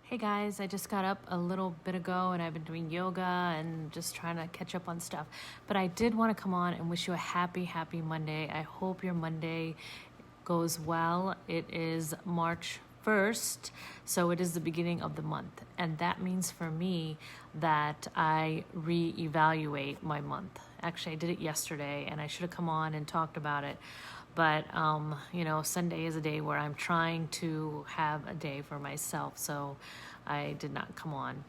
Hey guys, I just got up a little bit ago and I've been doing yoga and just trying to catch up on stuff. But I did want to come on and wish you a happy Monday. I hope your Monday goes well. It is March 1st, so it is the beginning of the month. And that means for me that I reevaluate my month. Actually, I did it yesterday and I should have come on and talked about it. But, Sunday is a day where I'm trying to have a day for myself. So I did not come on.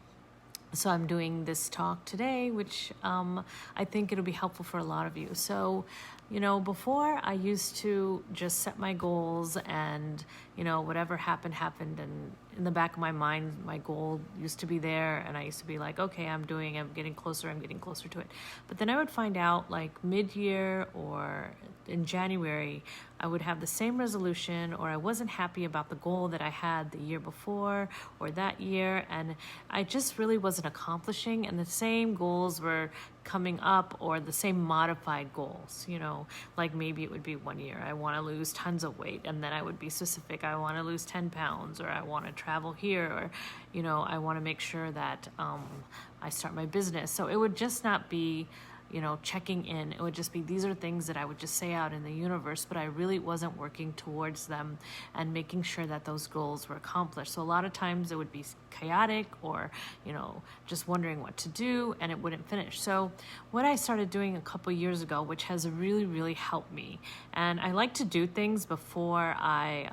So I'm doing this talk today, which I think it'll be helpful for a lot of you. So, before I used to just set my goals and, whatever happened. And in the back of my mind, my goal used to be there. And I used to be like, okay, I'm getting closer to it. But then I would find out like mid-year or in January, I would have the same resolution, or I wasn't happy about the goal that I had the year before or that year, and I just really wasn't accomplishing, and the same goals were coming up, or the same modified goals, like maybe it would be 1 year, I want to lose tons of weight, and then I would be specific, I want to lose 10 pounds, or I want to travel here, or, I want to make sure that I start my business. So it would just not be checking in. It would just be, these are things that I would just say out in the universe, but I really wasn't working towards them and making sure that those goals were accomplished. So a lot of times it would be chaotic, or, just wondering what to do, and it wouldn't finish. So what I started doing a couple years ago, which has really helped me, and I like to do things before I,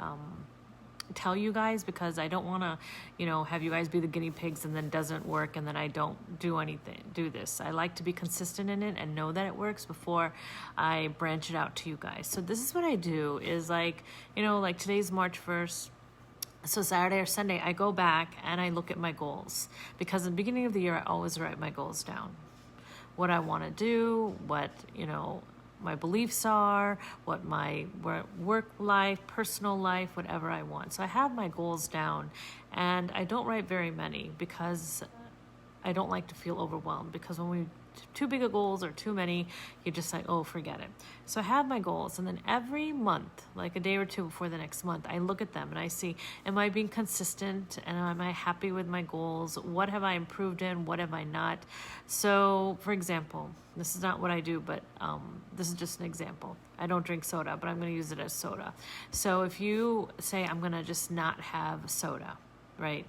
tell you guys, because I don't want to, have you guys be the guinea pigs and then it doesn't work and then I don't do this. I like to be consistent in it and know that it works before I branch it out to you guys. So this is what I do is like today's March 1st. So Saturday or Sunday, I go back and I look at my goals, because in the beginning of the year, I always write my goals down. What I want to do, what, my beliefs are, what my work life, personal life, whatever I want. So I have my goals down, and I don't write very many because I don't like to feel overwhelmed, because when we too big of goals or too many, you're just like, oh, forget it. So I have my goals, and then every month, like a day or two before the next month, I look at them and I see, am I being consistent, and am I happy with my goals? What have I improved in? What have I not? So for example, this is not what I do, but this is just an example. I don't drink soda, but I'm going to use it as soda. So if you say, I'm going to just not have soda, right?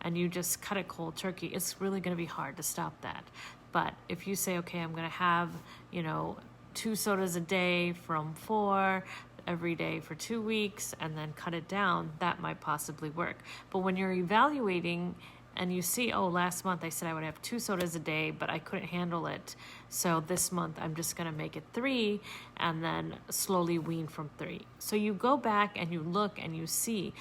And you just cut it cold turkey, it's really going to be hard to stop that. But if you say, okay, I'm going to have, 2 sodas a day from 4 every day for 2 weeks, and then cut it down, that might possibly work. But when you're evaluating and you see, oh, last month I said I would have 2 sodas a day, but I couldn't handle it. So this month I'm just going to make it 3, and then slowly wean from 3. So you go back and you look and you see,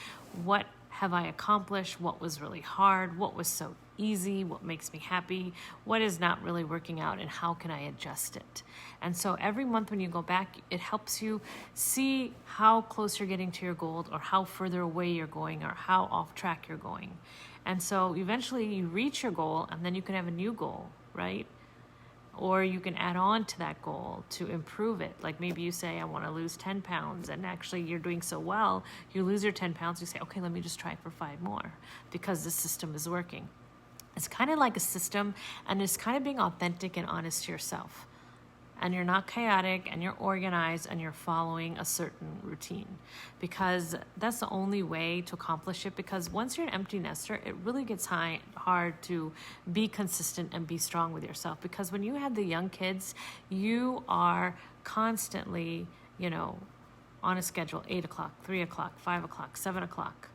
what have I accomplished? What was really hard? What was so easy? What makes me happy? What is not really working out? And how can I adjust it? And so every month when you go back, it helps you see how close you're getting to your goal, or how further away you're going, or how off track you're going. And so eventually you reach your goal, and then you can have a new goal, right? Or you can add on to that goal to improve it. Like maybe you say, I want to lose 10 pounds, and actually you're doing so well, you lose your 10 pounds, you say, okay, let me just try for 5 more, because the system is working. It's kind of like a system, and it's kind of being authentic and honest to yourself. And you're not chaotic, and you're organized, and you're following a certain routine, because that's the only way to accomplish it. Because once you're an empty nester, it really gets hard to be consistent and be strong with yourself, because when you have the young kids, you are constantly, on a schedule, 8 o'clock, 3 o'clock, 5 o'clock, 7 o'clock.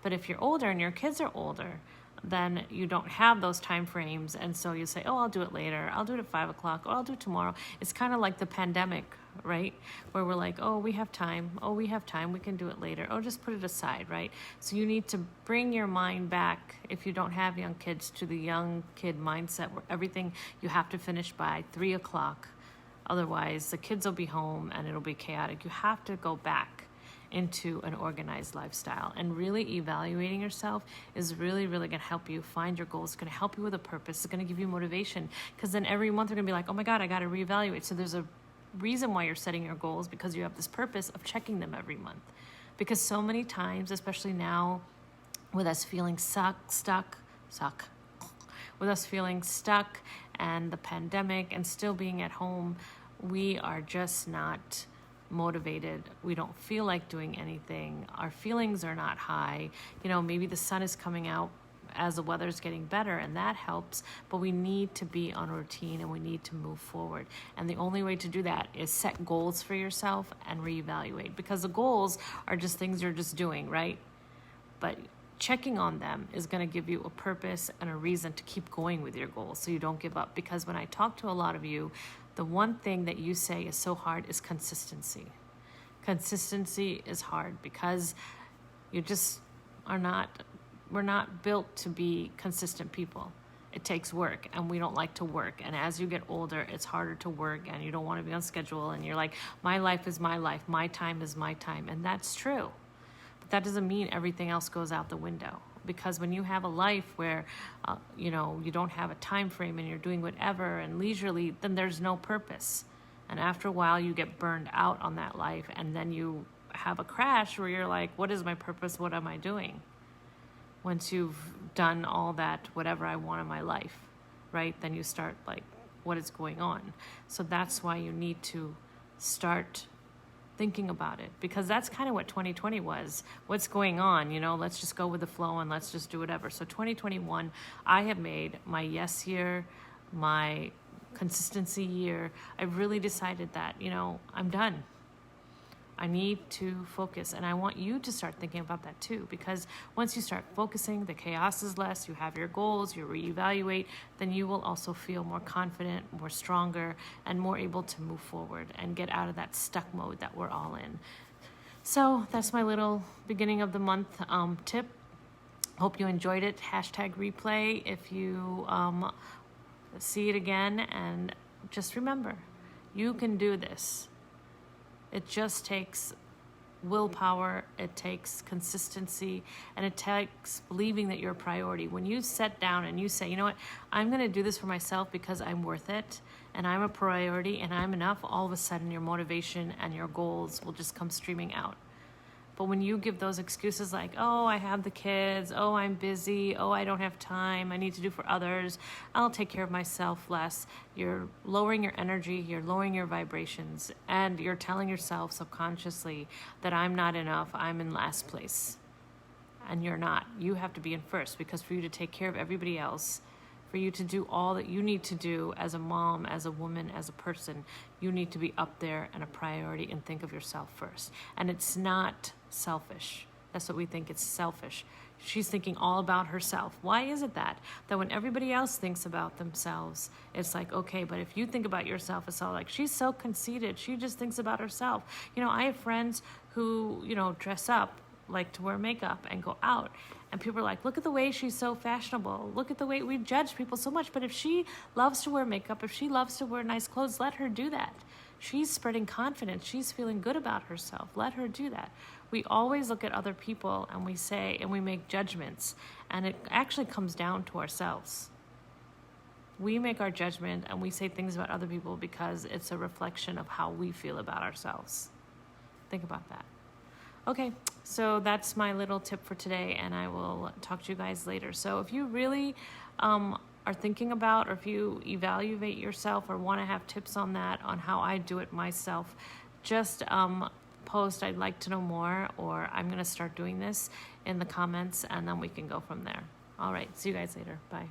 But if you're older and your kids are older, then you don't have those time frames, and so you say, oh, I'll do it later, I'll do it at 5 o'clock, or I'll do it tomorrow. It's kind of like the pandemic, right? Where we're like, oh, we have time, we can do it later, oh, just put it aside, right? So you need to bring your mind back, if you don't have young kids, to the young kid mindset, where everything you have to finish by 3 o'clock. Otherwise, the kids will be home and it'll be chaotic. You have to go back into an organized lifestyle, and really evaluating yourself is really going to help you find your goals. It's going to help you with a purpose. It's going to give you motivation, because then every month you're going to be like, oh my God, I got to reevaluate. So there's a reason why you're setting your goals, because you have this purpose of checking them every month. Because so many times, especially now with us feeling stuck, with us feeling stuck and the pandemic and still being at home, we are just not motivated. We don't feel like doing anything. Our feelings are not high. You know, maybe the sun is coming out as the weather's getting better, and that helps, but we need to be on routine and we need to move forward. And the only way to do that is set goals for yourself and reevaluate, because the goals are just things you're just doing, right? But checking on them is going to give you a purpose and a reason to keep going with your goals so you don't give up. Because when I talk to a lot of you, the one thing that you say is so hard is consistency. Consistency is hard because you just are not, we're not built to be consistent people. It takes work, and we don't like to work. And as you get older, it's harder to work, and you don't want to be on schedule, and you're like, my life is my life, my time is my time. And that's true. But that doesn't mean everything else goes out the window. Because when you have a life where, you don't have a time frame and you're doing whatever and leisurely, then there's no purpose. And after a while, you get burned out on that life, and then you have a crash where you're like, what is my purpose? What am I doing? Once you've done all that, whatever I want in my life, right? Then you start like, what is going on? So that's why you need to start thinking about it, because that's kind of what 2020 was. What's going on? Let's just go with the flow and let's just do whatever. So 2021, I have made my yes year, my consistency year. I really decided that, I'm done. I need to focus, and I want you to start thinking about that too, because once you start focusing, the chaos is less, you have your goals, you reevaluate, then you will also feel more confident, more stronger, and more able to move forward and get out of that stuck mode that we're all in. So that's my little beginning of the month tip. Hope you enjoyed it. #replay if you see it again, and just remember, you can do this. It just takes willpower, it takes consistency, and it takes believing that you're a priority. When you sit down and you say, you know what, I'm going to do this for myself because I'm worth it, and I'm a priority, and I'm enough, all of a sudden your motivation and your goals will just come streaming out. But when you give those excuses like, oh, I have the kids, oh, I'm busy, oh, I don't have time, I need to do for others, I'll take care of myself less, you're lowering your energy, you're lowering your vibrations, and you're telling yourself subconsciously that I'm not enough, I'm in last place. And you're not. You have to be in first, because for you to take care of everybody else, for you to do all that you need to do as a mom, as a woman, as a person, you need to be up there and a priority and think of yourself first. And it's not selfish. That's what we think. It's selfish. She's thinking all about herself. Why is it that when everybody else thinks about themselves, it's like, okay, but if you think about yourself, it's all like, she's so conceited. She just thinks about herself. I have friends who, dress up, like to wear makeup and go out, and people are like, look at the way she's so fashionable, look at the way we judge people so much. But if she loves to wear makeup, if she loves to wear nice clothes, let her do that. She's spreading confidence, she's feeling good about herself, let her do that. We always look at other people and we say, and we make judgments, and it actually comes down to ourselves. We make our judgment and we say things about other people because it's a reflection of how we feel about ourselves. Think about that. Okay, so that's my little tip for today, and I will talk to you guys later. So if you really are thinking about, or if you evaluate yourself or want to have tips on that, on how I do it myself, just post I'd like to know more, or I'm going to start doing this in the comments, and then we can go from there. All right, see you guys later. Bye.